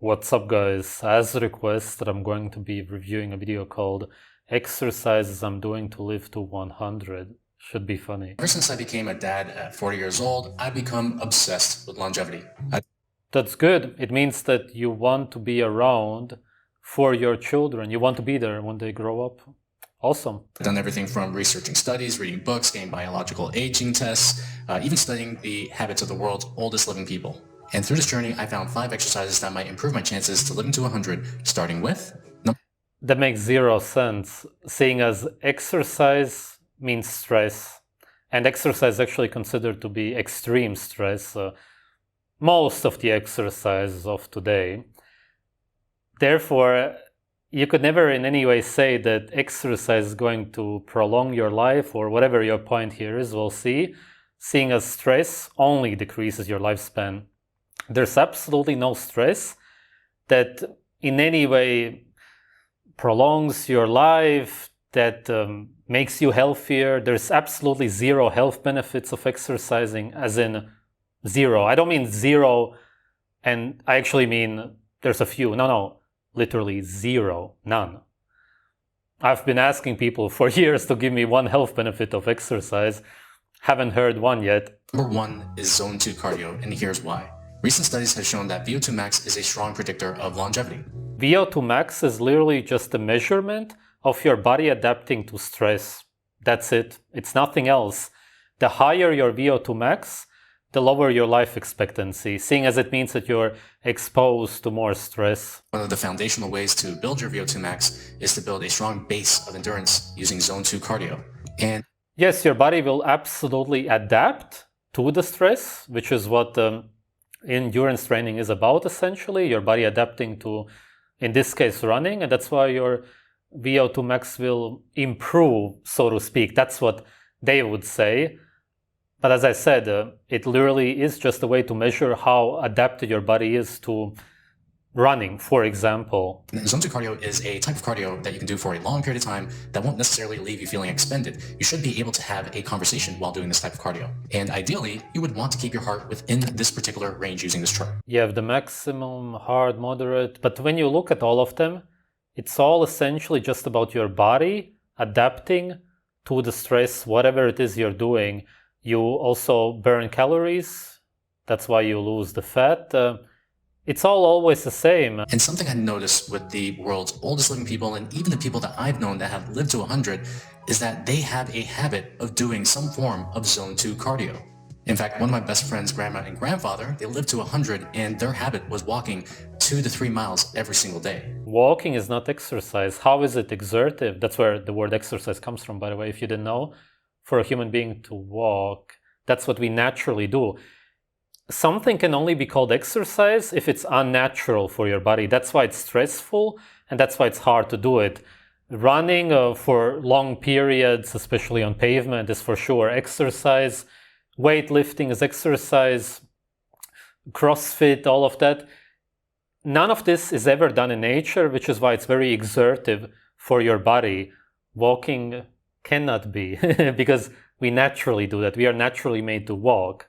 What's up, guys? As requested, I'm going to be reviewing a video called Exercises I'm Doing to Live to 100. Should be funny. Ever since I became a dad at 40 years old, I've become obsessed with longevity. That's good. It means that you want to be around for your children. You want to be there when they grow up. Awesome. I've done everything from researching studies, reading books, getting biological aging tests, even studying the habits of the world's oldest living people. And through this journey, I found 5 exercises that might improve my chances to living to 100, starting with... That makes zero sense, seeing as exercise means stress, and exercise is actually considered to be extreme stress, most of the exercises of today. Therefore, you could never in any way say that exercise is going to prolong your life, or whatever your point here is, we'll see, seeing as stress only decreases your lifespan. There's absolutely no stress that in any way prolongs your life, that makes you healthier. There's absolutely zero health benefits of exercising, as in zero. I don't mean zero, and I actually mean there's a few. No, literally zero, none. I've been asking people for years to give me one health benefit of exercise. Haven't heard one yet. Number 1 is Zone 2 cardio, and here's why. Recent studies have shown that VO2 max is a strong predictor of longevity. VO2 max is literally just a measurement of your body adapting to stress. That's it. It's nothing else. The higher your VO2 max, the lower your life expectancy, seeing as it means that you're exposed to more stress. One of the foundational ways to build your VO2 max is to build a strong base of endurance using Zone 2 cardio. And yes, your body will absolutely adapt to the stress, which is what endurance training is about, essentially. Your body adapting to, in this case, running, and that's why your VO2 max will improve, so to speak. That's what they would say. But as I said, it literally is just a way to measure how adapted your body is to running, for example. Zone 2 cardio is a type of cardio that you can do for a long period of time that won't necessarily leave you feeling expended. You should be able to have a conversation while doing this type of cardio. And ideally, you would want to keep your heart within this particular range using this chart. You have the maximum, hard, moderate, but when you look at all of them, it's all essentially just about your body adapting to the stress, whatever it is you're doing. You also burn calories, that's why you lose the fat. It's all always the same. And something I noticed with the world's oldest living people, and even the people that I've known that have lived to 100, is that they have a habit of doing some form of Zone 2 cardio. In fact, one of my best friend's grandma and grandfather, they lived to 100, and their habit was walking 2 to 3 miles every single day. Walking is not exercise. How is it exertive? That's where the word exercise comes from, by the way, if you didn't know. For a human being to walk, that's what we naturally do. Something can only be called exercise if it's unnatural for your body. That's why it's stressful, and that's why it's hard to do it. Running for long periods, especially on pavement, is for sure exercise. Weightlifting is exercise. CrossFit, all of that. None of this is ever done in nature, which is why it's very exertive for your body. Walking cannot be, because we naturally do that. We are naturally made to walk.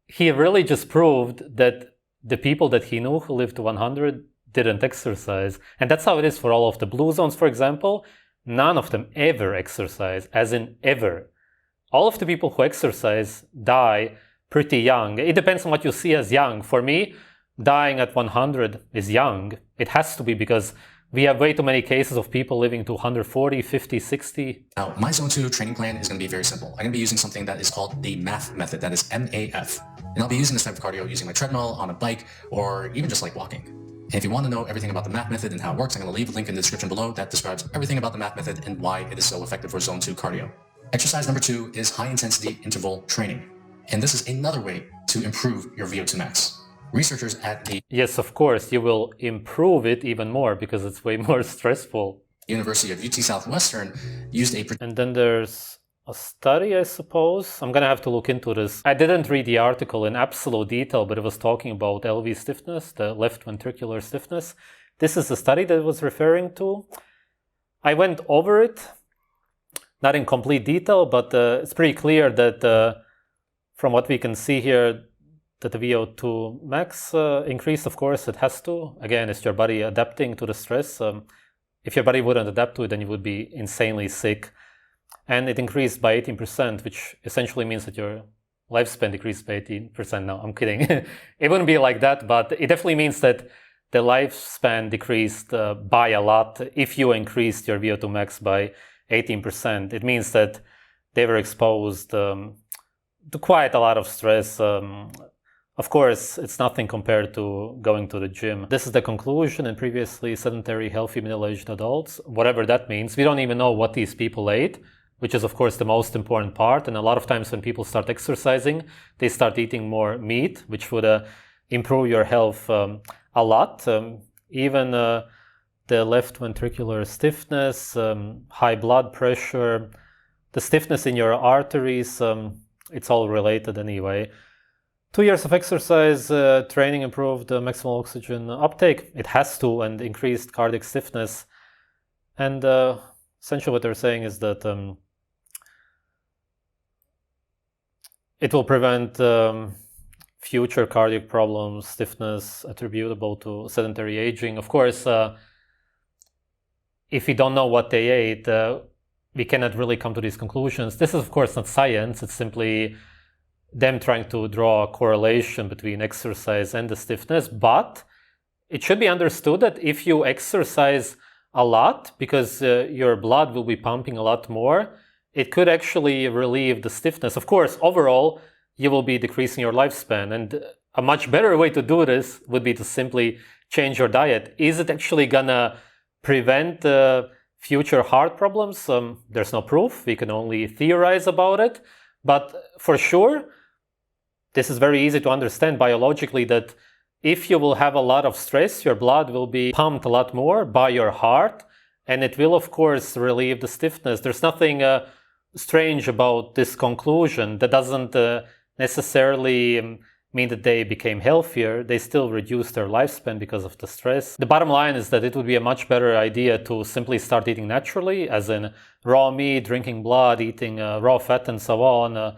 He really just proved that the people that he knew who lived to 100 didn't exercise. And that's how it is for all of the blue zones, for example. None of them ever exercise, as in ever. All of the people who exercise die pretty young. It depends on what you see as young. For me, dying at 100 is young. It has to be, because we have way too many cases of people living to 140, 50, 60. Now, my Zone 2 training plan is going to be very simple. I'm going to be using something that is called the MAF method, that is MAF. And I'll be using this type of cardio using my treadmill, on a bike, or even just like walking. And if you want to know everything about the MAF method and how it works, I'm going to leave a link in the description below that describes everything about the MAF method and why it is so effective for Zone 2 cardio. Exercise number 2 is high-intensity interval training. And this is another way to improve your VO2 max. Researchers at the Yes, of course, you will improve it even more because it's way more stressful. University of UT Southwestern used a... And then there's a study, I suppose. I'm gonna have to look into this. I didn't read the article in absolute detail, but it was talking about LV stiffness, the left ventricular stiffness. This is the study that it was referring to. I went over it, not in complete detail, but it's pretty clear that from what we can see here, that the VO2 max increased. Of course, it has to. Again, it's your body adapting to the stress. If your body wouldn't adapt to it, then you would be insanely sick. And it increased by 18%, which essentially means that your lifespan decreased by 18%. No, I'm kidding. It wouldn't be like that, but it definitely means that the lifespan decreased by a lot if you increased your VO2 max by 18%. It means that they were exposed to quite a lot of stress. Of course, it's nothing compared to going to the gym. This is the conclusion in previously sedentary, healthy, middle-aged adults, whatever that means. We don't even know what these people ate, which is, of course, the most important part. And a lot of times when people start exercising, they start eating more meat, which would improve your health a lot. Even the left ventricular stiffness, high blood pressure, the stiffness in your arteries, it's all related anyway. 2 years of exercise training improved maximal oxygen uptake. It has to, and increased cardiac stiffness. And essentially what they're saying is that it will prevent future cardiac problems, stiffness attributable to sedentary aging. Of course, if we don't know what they ate, we cannot really come to these conclusions. This is, of course, not science. It's simply them trying to draw a correlation between exercise and the stiffness. But it should be understood that if you exercise a lot, because your blood will be pumping a lot more, it could actually relieve the stiffness. Of course, overall, you will be decreasing your lifespan. And a much better way to do this would be to simply change your diet. Is it actually gonna prevent future heart problems? There's no proof. We can only theorize about it. But for sure, this is very easy to understand biologically, that if you will have a lot of stress, your blood will be pumped a lot more by your heart, and it will, of course, relieve the stiffness. There's nothing strange about this conclusion. That doesn't necessarily mean that they became healthier. They still reduced their lifespan because of the stress. The bottom line is that it would be a much better idea to simply start eating naturally, as in raw meat, drinking blood, eating raw fat, and so on.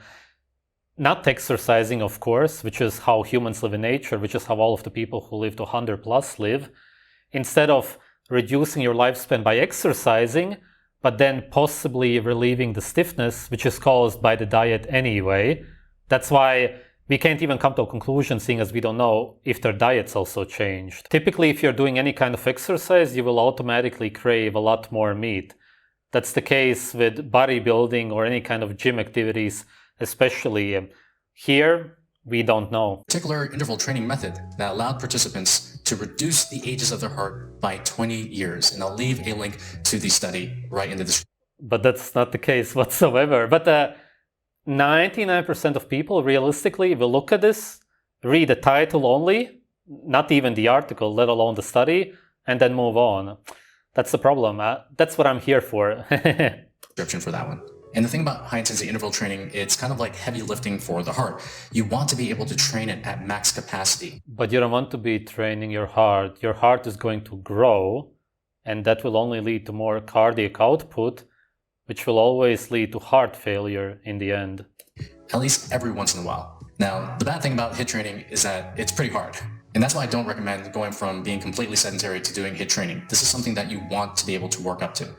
Not exercising, of course, which is how humans live in nature, which is how all of the people who live to 100 plus live. Instead of reducing your lifespan by exercising, but then possibly relieving the stiffness, which is caused by the diet anyway. That's why we can't even come to a conclusion, seeing as we don't know if their diets also changed. Typically, if you're doing any kind of exercise, you will automatically crave a lot more meat. That's the case with bodybuilding or any kind of gym activities, especially. Here, we don't know. Particular interval training method that allowed participants to reduce the ages of their heart by 20 years. And I'll leave a link to the study right in the description. But that's not the case whatsoever. But 99% of people, realistically, will look at this, read the title only, not even the article, let alone the study, and then move on. That's the problem. That's what I'm here for. Description for that one. And the thing about high-intensity interval training, it's kind of like heavy lifting for the heart. You want to be able to train it at max capacity. But you don't want to be training your heart. Your heart is going to grow, and that will only lead to more cardiac output, which will always lead to heart failure in the end. At least every once in a while. Now, the bad thing about HIIT training is that it's pretty hard. And that's why I don't recommend going from being completely sedentary to doing HIIT training. This is something that you want to be able to work up to.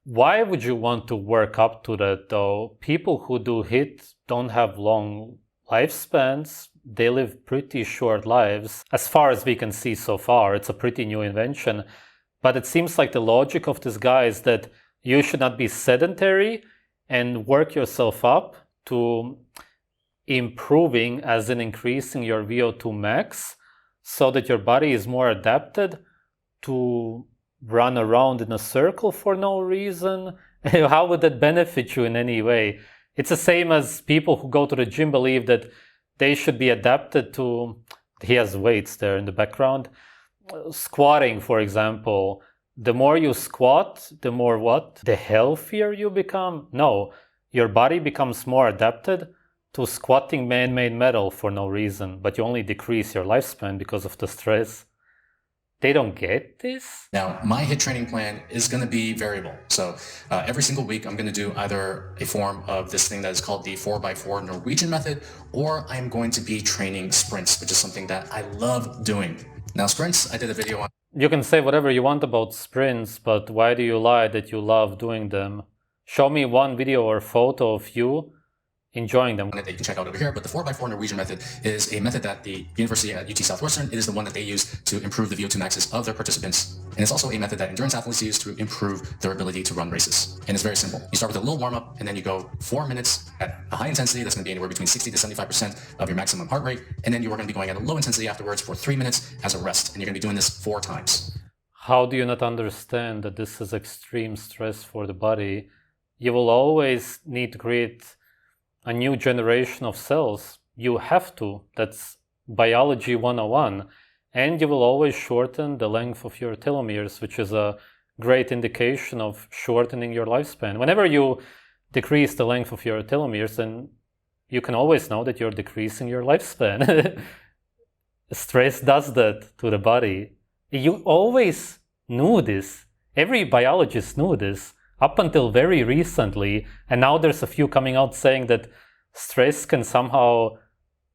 Why would you want to work up to that, though? People who do HIIT don't have long lifespans. They live pretty short lives. As far as we can see so far, it's a pretty new invention. But it seems like the logic of this guy is that you should not be sedentary and work yourself up to improving, as in increasing your VO2 max, so that your body is more adapted to run around in a circle for no reason. How would that benefit you in any way? It's the same as people who go to the gym believe that they should be adapted to, he has weights there in the background, squatting, for example. The more you squat, the more what? The healthier you become? No, your body becomes more adapted to squatting man-made metal for no reason, but you only decrease your lifespan because of the stress. They don't get this? Now, my HIIT training plan is going to be variable. So every single week, I'm going to do either a form of this thing that is called the 4x4 Norwegian method, or I'm going to be training sprints, which is something that I love doing. Now, sprints, I did a video on. You can say whatever you want about sprints, but why do you lie that you love doing them? Show me one video or photo of you enjoying them. That you can check out over here, but the 4x4 Norwegian method is a method that the University at UT Southwestern, it is the one that they use to improve the VO2 maxes of their participants. And it's also a method that endurance athletes use to improve their ability to run races. And it's very simple. You start with a little warm-up, and then you go 4 minutes at a high intensity. That's going to be anywhere between 60 to 75% of your maximum heart rate. And then you are going to be going at a low intensity afterwards for 3 minutes as a rest. And you're going to be doing this 4 times. How do you not understand that this is extreme stress for the body? You will always need to create a new generation of cells. You have to. That's biology 101. And you will always shorten the length of your telomeres, which is a great indication of shortening your lifespan. Whenever you decrease the length of your telomeres, then you can always know that you're decreasing your lifespan. Stress does that to the body. You always knew this. Every biologist knew this up until very recently. And now there's a few coming out saying that stress can somehow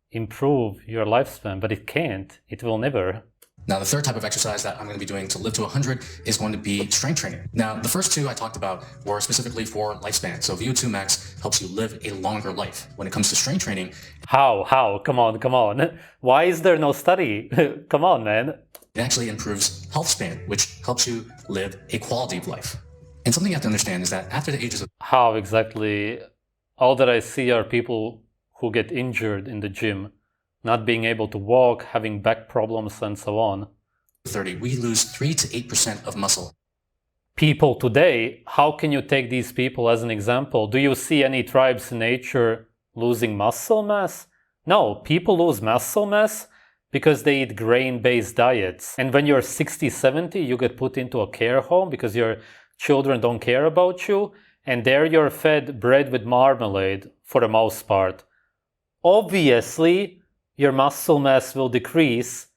improve your lifespan, but it can't. It will never. Now, the third type of exercise that I'm going to be doing to live to 100 is going to be strength training. Now, the first two I talked about were specifically for lifespan. So VO2 max helps you live a longer life. When it comes to strength training, How? Come on. Why is there no study? Come on, man. it actually improves health span, which helps you live a quality of life. And something you have to understand is that after the ages of How exactly? All that I see are people who get injured in the gym, not being able to walk, having back problems, and so on. 30, we lose 3 to 8% of muscle. People today, how can you take these people as an example? Do you see any tribes in nature losing muscle mass? No, people lose muscle mass because they eat grain-based diets. And when you're 60, 70, you get put into a care home because your children don't care about you, and there you're fed bread with marmalade for the most part. Obviously, your muscle mass will decrease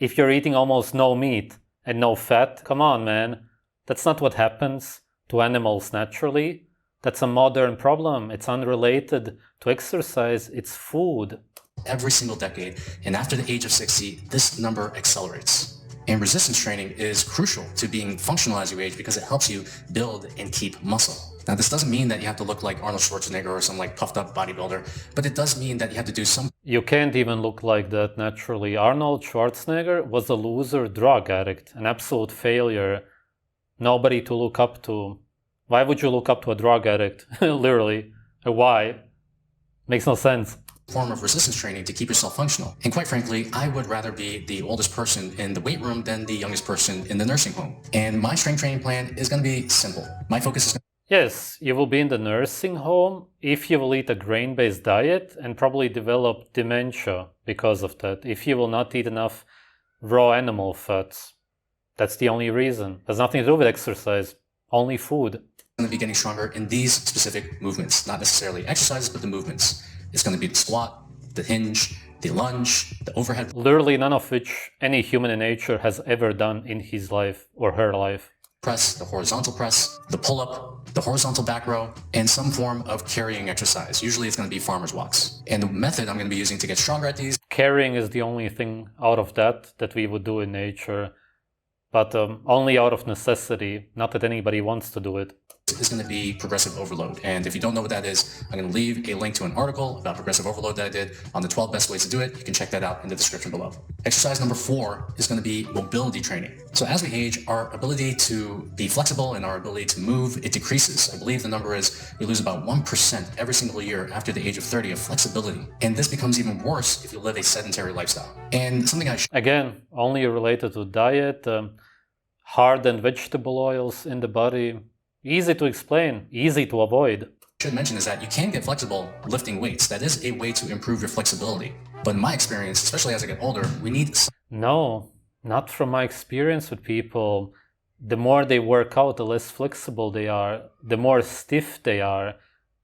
if you're eating almost no meat and no fat. Come on, man. That's not what happens to animals naturally. That's a modern problem. It's unrelated to exercise. It's food. Every single decade, and after the age of 60, this number accelerates. And resistance training is crucial to being functional as you age because it helps you build and keep muscle. Now, this doesn't mean that you have to look like Arnold Schwarzenegger or some like puffed up bodybuilder, but it does mean that you have to do some. You can't even look like that naturally. Arnold Schwarzenegger was a loser drug addict, an absolute failure. Nobody to look up to. Why would you look up to a drug addict? Literally. Why? Makes no sense. Form of resistance training to keep yourself functional. And quite frankly, I would rather be the oldest person in the weight room than the youngest person in the nursing home. And my strength training plan is going to be simple. My focus is Yes, you will be in the nursing home if you will eat a grain-based diet and probably develop dementia because of that, if you will not eat enough raw animal fats. That's the only reason. It has nothing to do with exercise, only food. going to be getting stronger in these specific movements, not necessarily exercises, but the movements. It's going to be the squat, the hinge, the lunge, the overhead. Literally none of which any human in nature has ever done in his life or her life. Press, the horizontal press, the pull-up, the horizontal back row, and some form of carrying exercise. Usually it's going to be farmer's walks. And the method I'm going to be using to get stronger at these. Carrying is the only thing out of that we would do in nature, but only out of necessity, not that anybody wants to do it. Is going to be progressive overload. And if you don't know what that is, I'm going to leave a link to an article about progressive overload that I did on the 12 best ways to do it. You can check that out in the description below. Exercise number 4 is going to be mobility training. So as we age, our ability to be flexible and our ability to move, it decreases. I believe the number is we lose about 1% every single year after the age of 30 of flexibility. And this becomes even worse if you live a sedentary lifestyle. And something Again, only related to diet, hard and vegetable oils in the body. Easy to explain, easy to avoid. Should mention is that you can get flexible lifting weights. That is a way to improve your flexibility. But in my experience, especially as I get older, we need... No, not from my experience with people. The more they work out, the less flexible they are, the more stiff they are,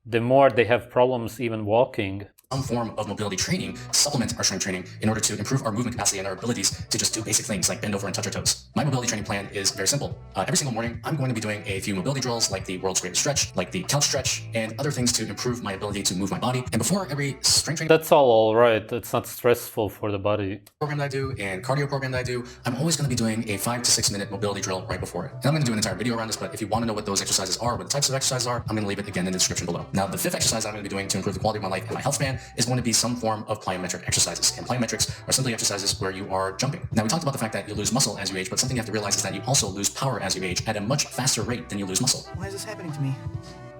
the more they have problems even walking. some form of mobility training supplement our strength training in order to improve our movement capacity and our abilities to just do basic things like bend over and touch our toes. My mobility training plan is very simple. Every single morning, I'm going to be doing a few mobility drills like the world's greatest stretch, like the couch stretch, and other things to improve my ability to move my body. And before every strength training That's all right. It's not stressful for the body. program that I do and cardio program that I do, I'm always going to be doing a 5 to 6 minute mobility drill right before it. And I'm going to do an entire video around this, but if you want to know what those exercises are, what the types of exercises are, I'm going to leave it again in the description below. Now, the fifth exercise I'm going to be doing to improve the quality of my life and my health span is going to be some form of plyometric exercises. And plyometrics are simply exercises where you are jumping. Now, we talked about the fact that you lose muscle as you age, but something you have to realize is that you also lose power as you age at a much faster rate than you lose muscle. Why is this happening to me?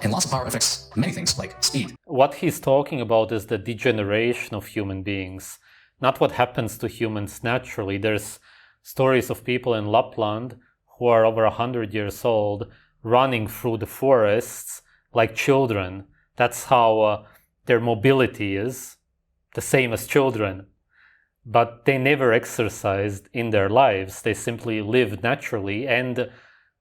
And loss of power affects many things like speed. What he's talking about is the degeneration of human beings, not what happens to humans naturally. There's stories of people in Lapland who are over 100 years old running through the forests like children. That's how their mobility is, the same as children. But they never exercised in their lives. They simply lived naturally, and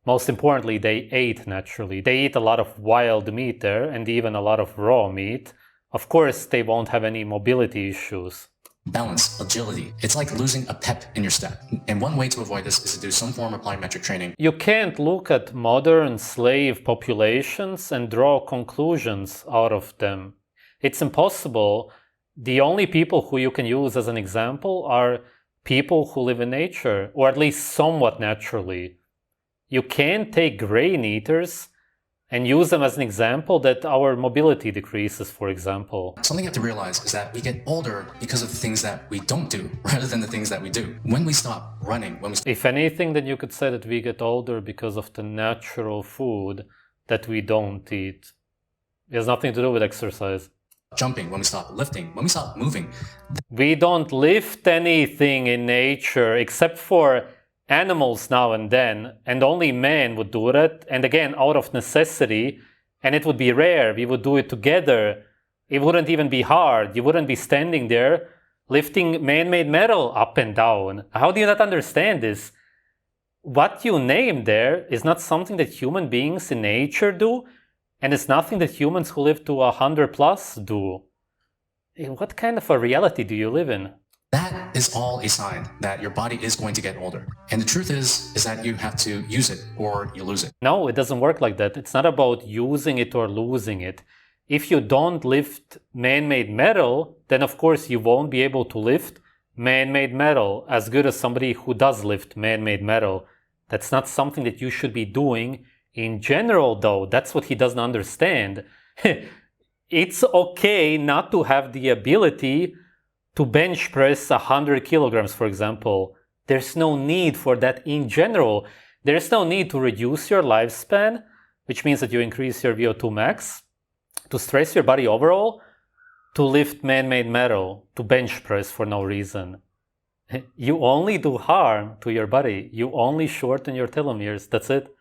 most importantly, they ate naturally. They eat a lot of wild meat there, and even a lot of raw meat. Of course, they won't have any mobility issues. Balance, agility. It's like losing a pep in your step. And one way to avoid this is to do some form of plyometric training. You can't look at modern slave populations and draw conclusions out of them. It's impossible. The only people who you can use as an example are people who live in nature, or at least somewhat naturally. You can't take grain eaters and use them as an example that our mobility decreases, for example. Something you have to realize is that we get older because of the things that we don't do rather than the things that we do. When we stop running, If anything, then you could say that we get older because of the natural food that we don't eat. It has nothing to do with exercise. Jumping, when we stop lifting, when we stop moving. We don't lift anything in nature except for animals now and then, and only man would do that, and again out of necessity, and it would be rare. We would do it together. It wouldn't even be hard. You wouldn't be standing there lifting man-made metal up and down. How do you not understand this? What you name there is not something that human beings in nature do, and it's nothing that humans who live to 100 plus do. What kind of a reality do you live in? That is all a sign that your body is going to get older. And the truth is that you have to use it or you lose it. No, it doesn't work like that. It's not about using it or losing it. If you don't lift man-made metal, then of course you won't be able to lift man-made metal as good as somebody who does lift man-made metal. That's not something that you should be doing in general, though. That's what he doesn't understand. It's okay not to have the ability to bench press 100 kilograms, for example. There's no need for that in general. There's no need to reduce your lifespan, which means that you increase your VO2 max, to stress your body overall, to lift man-made metal, to bench press for no reason. You only do harm to your body. You only shorten your telomeres. That's it.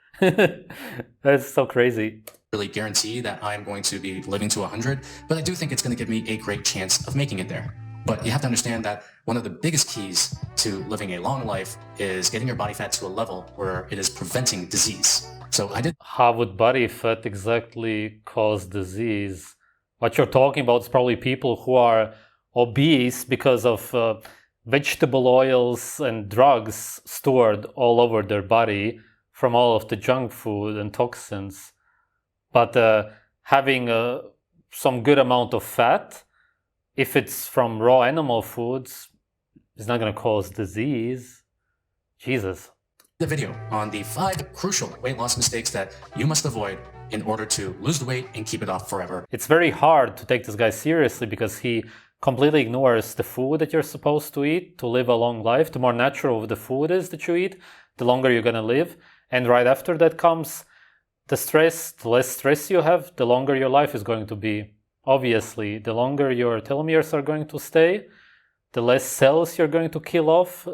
That's so crazy. Really guarantee that I'm going to be living to 100, but I do think it's going to give me a great chance of making it there. But you have to understand that one of the biggest keys to living a long life is getting your body fat to a level where it is preventing disease. So How would body fat exactly cause disease? What you're talking about is probably people who are obese because of vegetable oils and drugs stored all over their body from all of the junk food and toxins. But having some good amount of fat, if it's from raw animal foods, it's not going to cause disease. Jesus. The video on the 5 crucial weight loss mistakes that you must avoid in order to lose the weight and keep it off forever. It's very hard to take this guy seriously because he completely ignores the food that you're supposed to eat to live a long life. The more natural the food is that you eat, the longer you're going to live. And right after that comes the stress. The less stress you have, the longer your life is going to be. Obviously, the longer your telomeres are going to stay, the less cells you're going to kill off.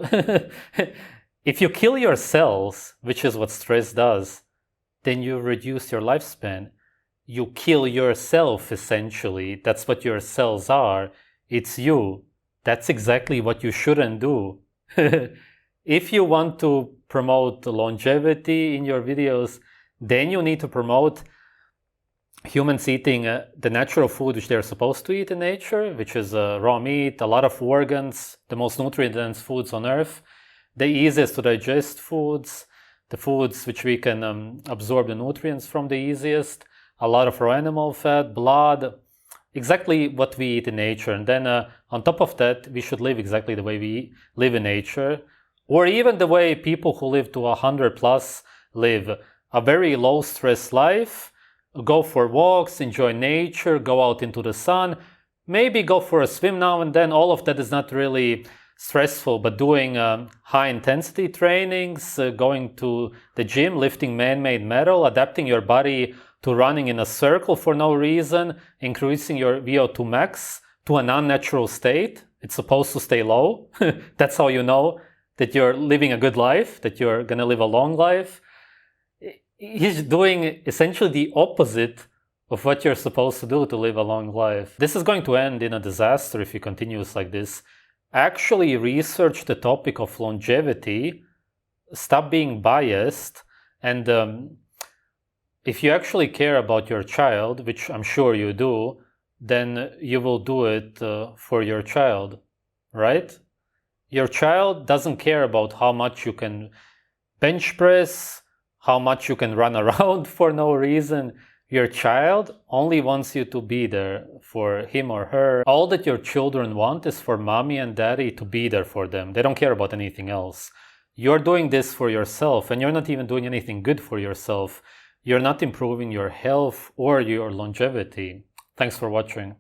If you kill your cells, which is what stress does, then you reduce your lifespan. You kill yourself, essentially. That's what your cells are. It's you. That's exactly what you shouldn't do. If you want to promote longevity in your videos, then you need to promote humans eating the natural food which they're supposed to eat in nature, which is raw meat, a lot of organs, the most nutrient-dense foods on earth, the easiest to digest foods, the foods which we can absorb the nutrients from the easiest, a lot of raw animal fat, blood, exactly what we eat in nature. And then on top of that, we should live exactly the way we live in nature, or even the way people who live to 100 plus live, a very low stress life. Go for walks, enjoy nature, go out into the sun, maybe go for a swim now and then. All of that is not really stressful, but doing high intensity trainings, going to the gym, lifting man-made metal, adapting your body to running in a circle for no reason, increasing your VO2 max to an unnatural state. It's supposed to stay low. That's how you know that you're living a good life, that you're gonna live a long life. He's doing essentially the opposite of what you're supposed to do to live a long life. This is going to end in a disaster if he continues like this. Actually research the topic of longevity, stop being biased, and if you actually care about your child, which I'm sure you do, then you will do it for your child, right? Your child doesn't care about how much you can bench press, how much you can run around for no reason. Your child only wants you to be there for him or her. All that your children want is for mommy and daddy to be there for them. They don't care about anything else. You're doing this for yourself, and you're not even doing anything good for yourself. You're not improving your health or your longevity. Thanks for watching.